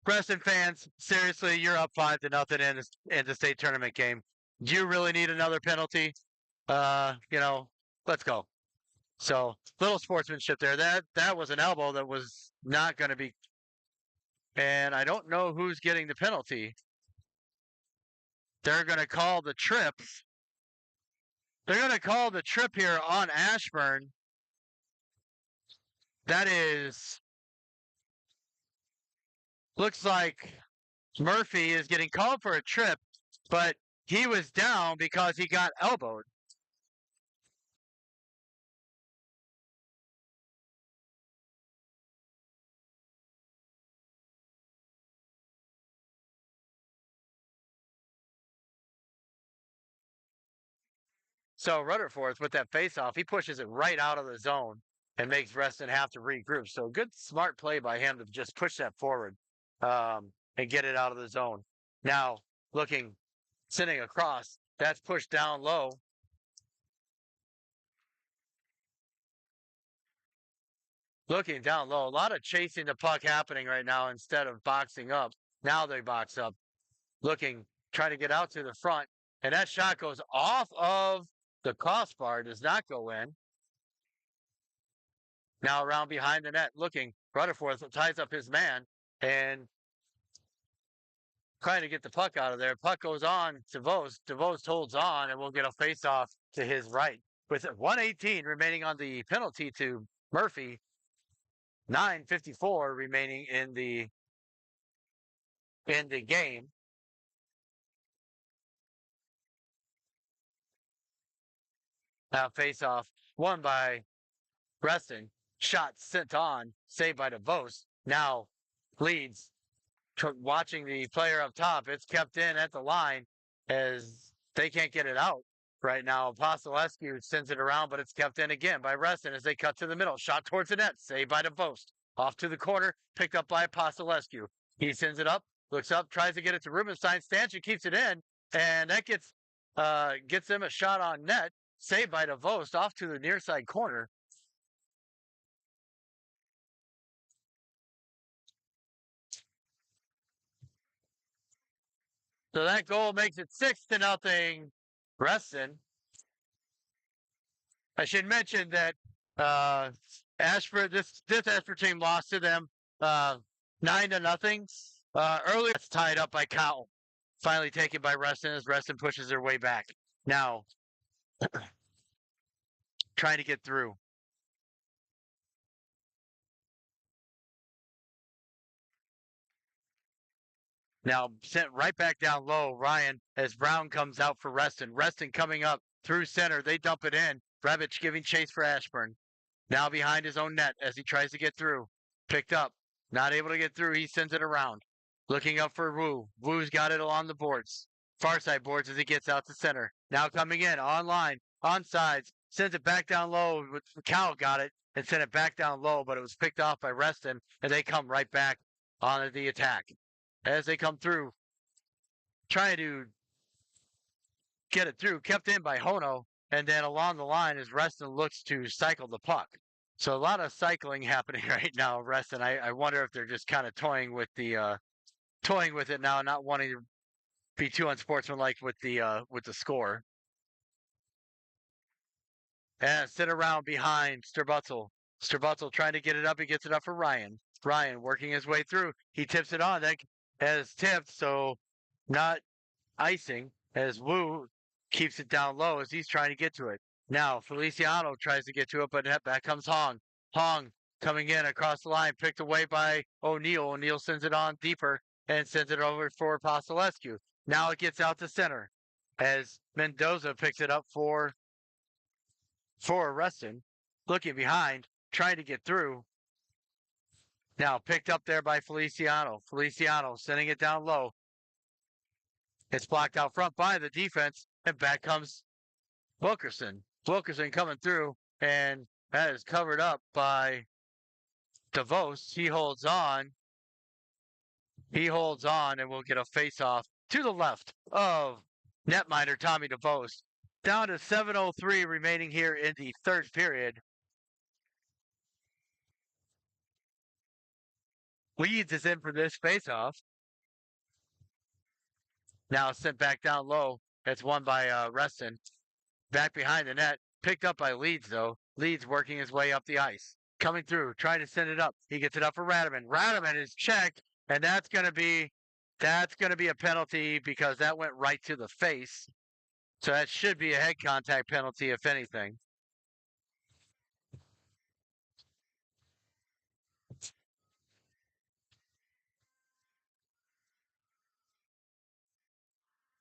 Reston fans, seriously, you're up 5-0 in the state tournament game. Do you really need another penalty? You know, let's go. So little sportsmanship there. That was an elbow that was not going to be, and I don't know who's getting the penalty. They're going to call the trip. They're going to call the trip here on Ashburn. That is, looks like Murphy is getting called for a trip, but he was down because he got elbowed. So Rutherford with that faceoff, he pushes it right out of the zone and makes Reston have to regroup. So good, smart play by him to just push that forward and get it out of the zone. Now sitting across, that's pushed down low. Looking down low, a lot of chasing the puck happening right now instead of boxing up. Now they box up, trying to get out to the front, and that shot goes off of the crossbar, does not go in. Now around behind the net, Rutherford ties up his man and trying to get the puck out of there. Puck goes on to Vost. DeVost holds on and will get a face-off to his right. With 1:18 remaining on the penalty to Murphy, 9:54 remaining in the game. Now face-off won by Reston. Shot sent on, saved by DeVos. Now leads. Watching the player up top, it's kept in at the line as they can't get it out right now. Apostolescu sends it around, but it's kept in again by Reston as they cut to the middle. Shot towards the net, saved by DeVos. Off to the corner, picked up by Apostolescu. He sends it up, looks up, tries to get it to Rubenstein. Stanchion keeps it in, and that gets them a shot on net, saved by DeVos off to the near side corner. So that goal makes it 6-0 Reston. I should mention that Ashburn, this Ashburn team lost to them 9-0. Earlier, it's tied up by Cowell. Finally taken by Reston as Reston pushes their way back. Now, trying to get through. Now sent right back down low, Ryan, as Brown comes out for Reston. Reston coming up through center. They dump it in. Brevich giving chase for Ashburn. Now behind his own net as he tries to get through. Picked up. Not able to get through. He sends it around. Looking up for Wu. Wu's got it along the boards. Far side boards as he gets out to center. Now coming in. Online. On sides. Sends it back down low. Cal got it and sent it back down low, but it was picked off by Reston, and they come right back on the attack. As they come through, trying to get it through, kept in by Hono, and then along the line as Reston looks to cycle the puck. So a lot of cycling happening right now, Reston. I wonder if they're just kind of toying with it now, not wanting to be too unsportsmanlike with the score. And sit around behind Sterbutzel. Sterbutzel trying to get it up. He gets it up for Ryan. Ryan working his way through. He tips it on. That has tipped, so not icing as Wu keeps it down low as he's trying to get to it. Now Feliciano tries to get to it, but back comes Hong. Hong coming in across the line, picked away by O'Neal. O'Neal sends it on deeper and sends it over for Apostolescu. Now it gets out to center as Mendoza picks it up for Reston. Looking behind, trying to get through. Now picked up there by Feliciano. Feliciano sending it down low. It's blocked out front by the defense, and back comes Wilkerson. Wilkerson coming through, and that is covered up by DeVos. He holds on. He holds on, and we'll get a face-off to the left of netminder Tommy DeVos. Down to 7:03 remaining here in the third period. Leeds is in for this face-off. Now sent back down low. It's won by Reston. Back behind the net. Picked up by Leeds, though. Leeds working his way up the ice. Coming through, trying to send it up. He gets it up for Rademan. Rademan is checked, and that's going to be a penalty because that went right to the face. So that should be a head contact penalty, if anything.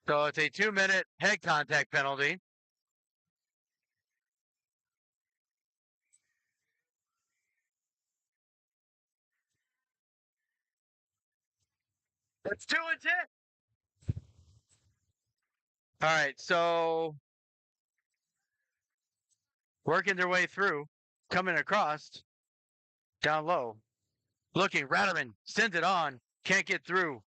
So it's a 2-minute head contact penalty. It's 2-10. All right, so working their way through, coming across, down low, looking, Rademan sends it on, can't get through.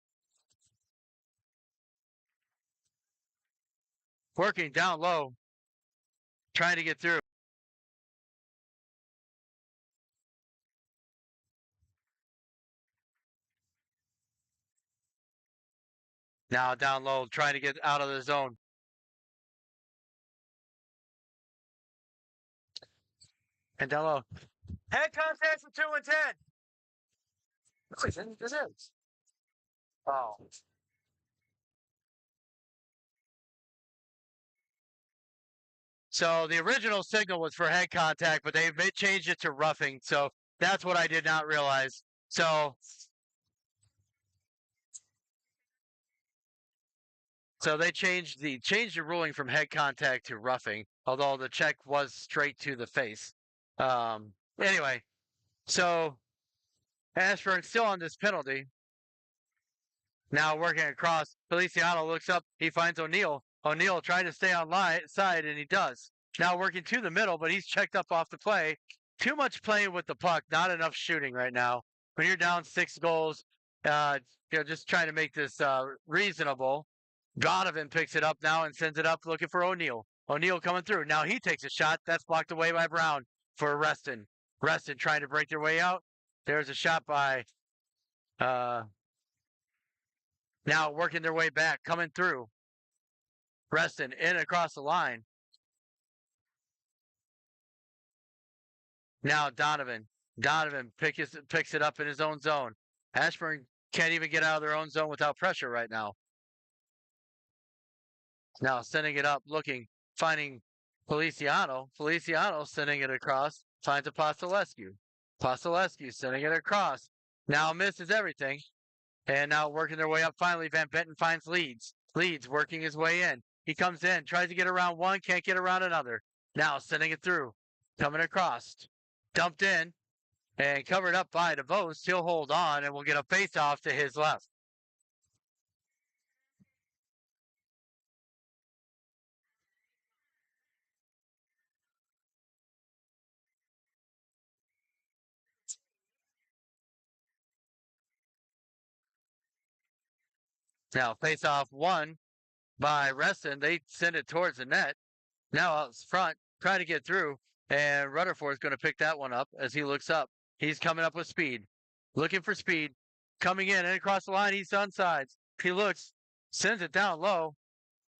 Working down low, trying to get through. Now down low, trying to get out of the zone. And down low. Head contact for 2-10. This is. Oh. So the original signal was for head contact, but they changed it to roughing. So that's what I did not realize. So they changed the ruling from head contact to roughing, although the check was straight to the face. Anyway, so Ashburn still on this penalty. Now working across, Feliciano looks up, he finds O'Neal. O'Neal trying to stay on side, and he does. Now working to the middle, but he's checked up off the play. Too much playing with the puck, not enough shooting right now. When you're down 6 goals, just trying to make this reasonable. Donovan picks it up now and sends it up looking for O'Neal. O'Neal coming through. Now he takes a shot. That's blocked away by Brown for Reston. Reston trying to break their way out. There's a shot by now working their way back, coming through. Reston in across the line. Now Donovan. Donovan picks it up in his own zone. Ashburn can't even get out of their own zone without pressure right now. Now sending it up, looking, finding Feliciano. Feliciano sending it across, finds Apostolescu. Apostolescu sending it across. Now misses everything. And now working their way up. Finally, Van Benton finds Leeds. Leeds working his way in. He comes in, tries to get around one, can't get around another. Now sending it through. Coming across. Dumped in and covered up by DeVos. He'll hold on and we'll get a face-off to his left. Now face-off won by Reston. They send it towards the net. Now out front, trying to get through. And Rutherford is going to pick that one up as he looks up. He's coming up with speed. Looking for speed. Coming in and across the line. He's on sides. He looks, sends it down low.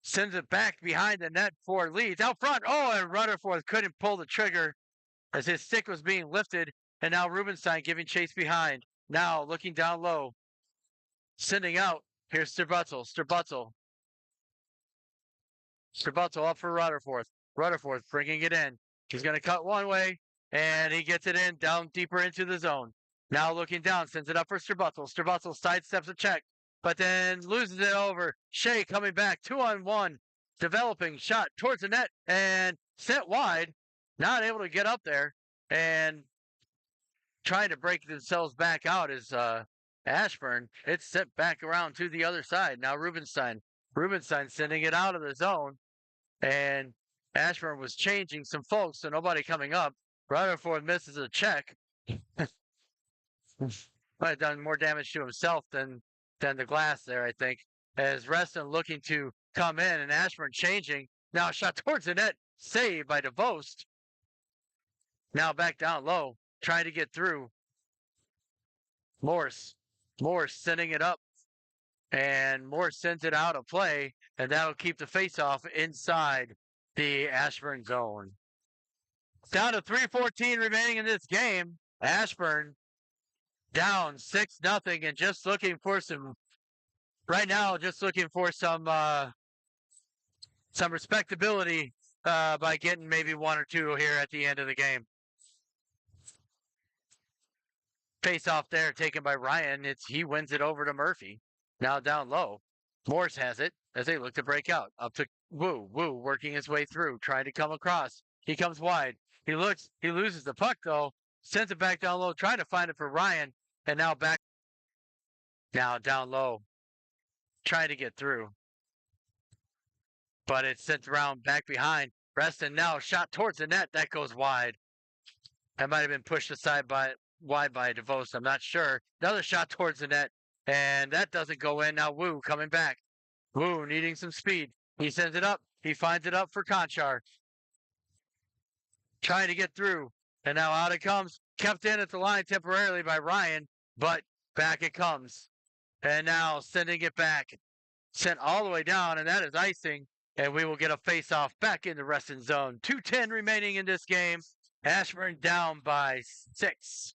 Sends it back behind the net for Leeds. Out front. Oh, and Rutherford couldn't pull the trigger as his stick was being lifted. And now Rubenstein giving chase behind. Now looking down low. Sending out. Here's Strabutzel. Strabutzel up for Rutherford. Rutherford bringing it in. He's going to cut one way and he gets it in down deeper into the zone. Now looking down, sends it up for Strabutzel. Strabutzel sidesteps a check, but then loses it over. Shea coming back, 2-on-1, developing shot towards the net and sent wide. Not able to get up there and trying to break themselves back out is Ashburn. It's sent back around to the other side. Now Rubenstein. Rubenstein sending it out of the zone, and Ashburn was changing some folks, so nobody coming up. Rutherford misses a check. Might have done more damage to himself than the glass there, I think. As Reston looking to come in and Ashburn changing. Now a shot towards the net, saved by DeVost. Now back down low, trying to get through. Morse sending it up, and Morse sends it out of play, and that'll keep the faceoff inside the Ashburn zone. Down to 3:14 remaining in this game. Ashburn down 6-0, and just looking for some right now. Just looking for some respectability by getting maybe one or two here at the end of the game. Face off there taken by Ryan. He wins it over to Murphy. Now down low. Morse has it as they look to break out. Up to Wu. Wu working his way through, trying to come across. He comes wide. He loses the puck though. Sends it back down low, trying to find it for Ryan. And now back. Now down low. Trying to get through. But it's sent around back behind. Reston now shot towards the net. That goes wide. That might have been pushed aside wide by DeVos. I'm not sure. Another shot towards the net, and that doesn't go in. Now Wu coming back. Wu needing some speed. He sends it up. He finds it up for Conchar. Trying to get through, and now out it comes. Kept in at the line temporarily by Ryan, but back it comes. And now sending it back. Sent all the way down, and that is icing. And we will get a face-off back in the Reston zone. 2:10 remaining in this game. Ashburn down by 6.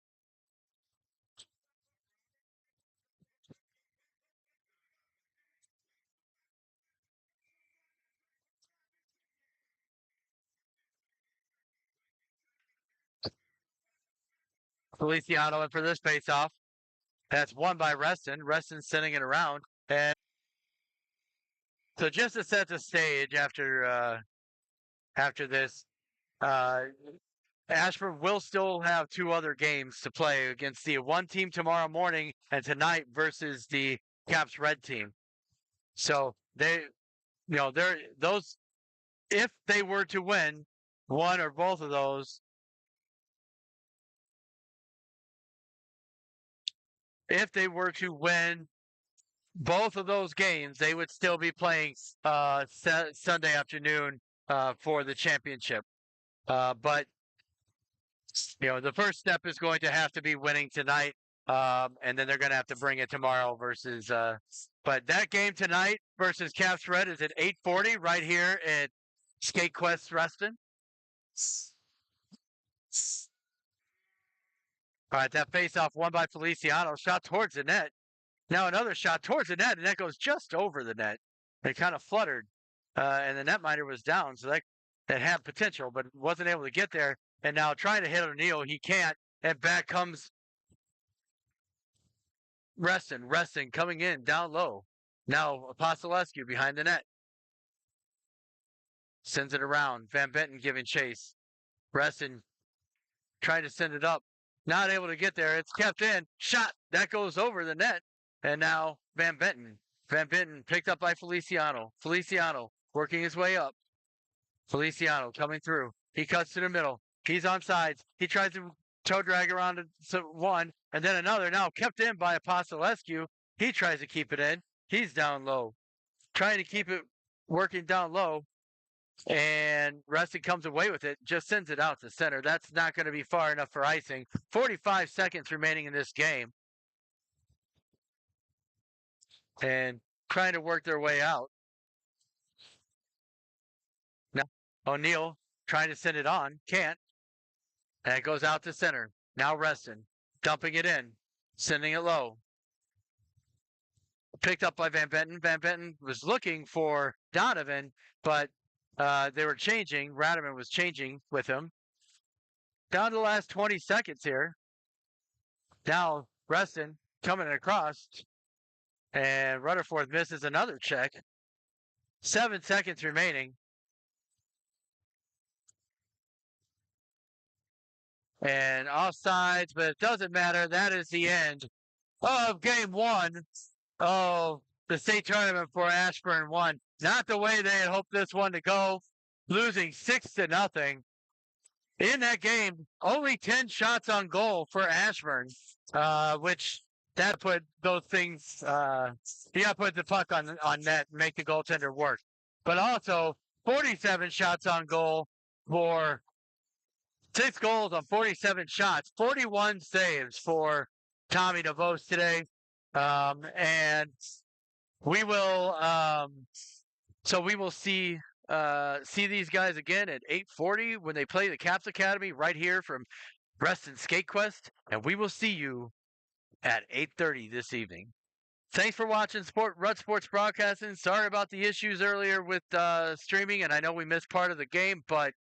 Feliciano in for this face-off. That's won by Reston. Reston sending it around. And so just to set the stage after this, Ashburn will still have 2 other games to play against the one team tomorrow morning and tonight versus the Caps Red team. So those, if they were to win one or both of those, if they were to win both of those games, they would still be playing Sunday afternoon for the championship. But the first step is going to have to be winning tonight, and then they're going to have to bring it tomorrow versus. But that game tonight versus Caps Red is at 8:40 right here at Skatequest Reston. All right, that face-off won by Feliciano. Shot towards the net. Now another shot towards the net, and that goes just over the net. It kind of fluttered, and the netminder was down, so that had potential, but wasn't able to get there. And now trying to hit O'Neill, he can't. And back comes Reston coming in down low. Now Apostolescu behind the net. Sends it around. Van Benton giving chase. Reston trying to send it up. Not able to get there. It's kept in. Shot. That goes over the net. And now Van Benton. Van Benton picked up by Feliciano. Feliciano working his way up. Feliciano coming through. He cuts to the middle. He's on sides. He tries to toe drag around to one, and then another. Now kept in by Apostolescu. He tries to keep it in. He's down low. Trying to keep it working down low. And Reston comes away with it. Just sends it out to center. That's not going to be far enough for icing. 45 seconds remaining in this game. And trying to work their way out. Now O'Neill trying to send it on. Can't. And it goes out to center. Now Reston dumping it in. Sending it low. Picked up by Van Benton. Van Benton was looking for Donovan, but they were changing. Radaman was changing with him. down to the last 20 seconds here. Now, Reston coming across, and Rutherford misses another check. 7 seconds remaining. And offsides, but it doesn't matter. That is the end of game one of the state tournament for Ashburn 1. Not the way they had hoped this one to go, losing 6-0. In that game, only 10 shots on goal for Ashburn, which that put those things, you got to put the puck on net and make the goaltender work. But also 47 shots on goal for 6 goals on 47 shots, 41 saves for Tommy DeVos today. And we will, so we will see these guys again at 8:40 when they play the Caps Academy right here from Reston Skatequest, and we will see you at 8:30 this evening. Thanks for watching Rut Sports Broadcasting. Sorry about the issues earlier with streaming, and I know we missed part of the game, but